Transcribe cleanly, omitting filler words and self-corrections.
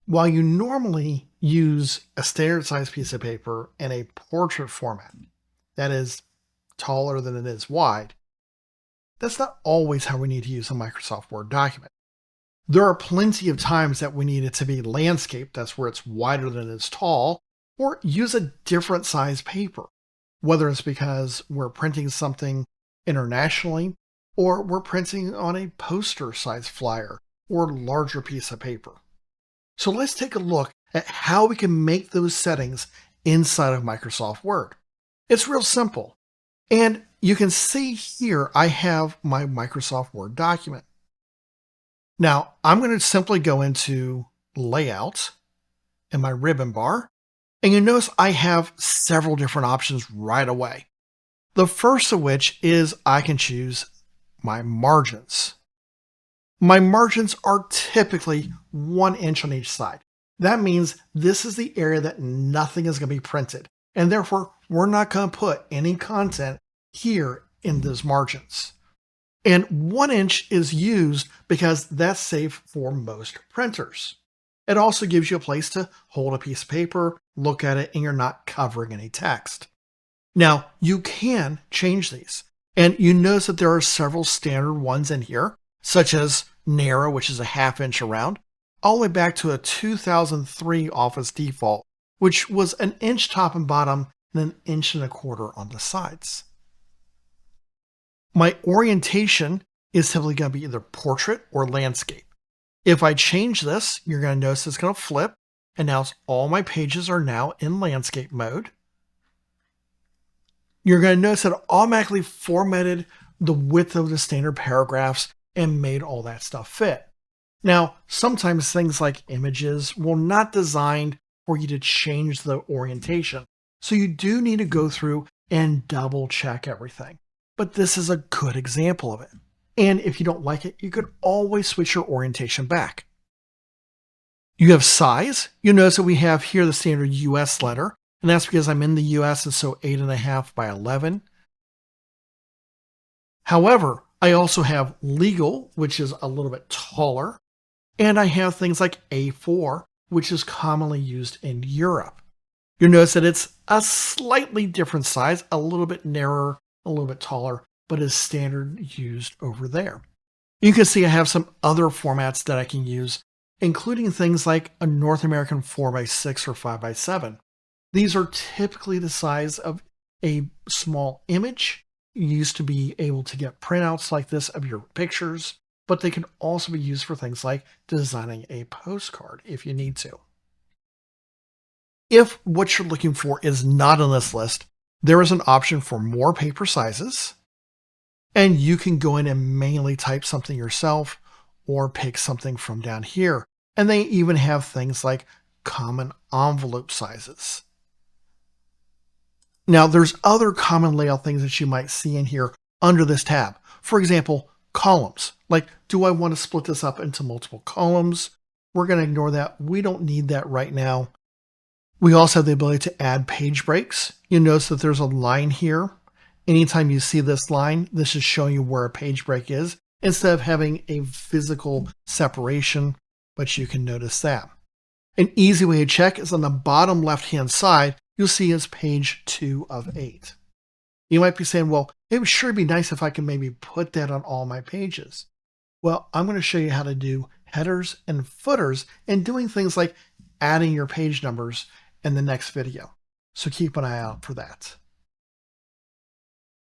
While you normally use a standard size piece of paper in a portrait format that is taller than it is wide, that's not always how we need to use a Microsoft Word document. There are plenty of times that we need it to be landscape, that's where it's wider than it's tall, or use a different size paper, whether it's because we're printing something internationally or we're printing on a poster size flyer or larger piece of paper. So let's take a look at how we can make those settings inside of Microsoft Word. It's real simple. And you can see here, I have my Microsoft Word document. Now, I'm going to simply go into Layout in my ribbon bar, and you notice I have several different options right away. The first of which is I can choose my margins. My margins are typically 1 inch on each side. That means this is the area that nothing is going to be printed, and therefore we're not going to put any content here in those margins. And 1 inch is used because that's safe for most printers. It also gives you a place to hold a piece of paper, look at it, and you're not covering any text. Now, you can change these, and you notice that there are several standard ones in here, such as narrow, which is a 1/2 inch around, all the way back to a 2003 Office default, which was 1 inch top and bottom and 1 1/4 inches on the sides. My orientation is typically going to be either portrait or landscape. If I change this, you're going to notice it's going to flip, and now all my pages are now in landscape mode. You're going to notice that it automatically formatted the width of the standard paragraphs and made all that stuff fit. Now, sometimes things like images will not designed for you to change the orientation. So you do need to go through and double check everything. But this is a good example of it. And if you don't like it, you could always switch your orientation back. You have size. You'll notice that we have here the standard US letter, and that's because I'm in the US, and so 8.5 by 11. However, I also have legal, which is a little bit taller, and I have things like A4, which is commonly used in Europe. You'll notice that it's a slightly different size, a little bit narrower, a little bit taller, but is standard used over there. You can see I have some other formats that I can use, including things like a North American 4x6 or 5x7. These are typically the size of a small image. You used to be able to get printouts like this of your pictures, but they can also be used for things like designing a postcard if you need to. If what you're looking for is not on this list, there is an option for more paper sizes, and you can go in and manually type something yourself or pick something from down here. And they even have things like common envelope sizes. Now, there's other common layout things that you might see in here under this tab. For example, columns. Like, do I want to split this up into multiple columns? We're going to ignore that. We don't need that right now. We also have the ability to add page breaks. You'll notice that there's a line here. Anytime you see this line, this is showing you where a page break is instead of having a physical separation, but you can notice that. An easy way to check is on the bottom left-hand side, you'll see it's page 2 of 8. You might be saying, well, it would sure be nice if I can maybe put that on all my pages. Well, I'm going to show you how to do headers and footers and doing things like adding your page numbers in the next video. So keep an eye out for that.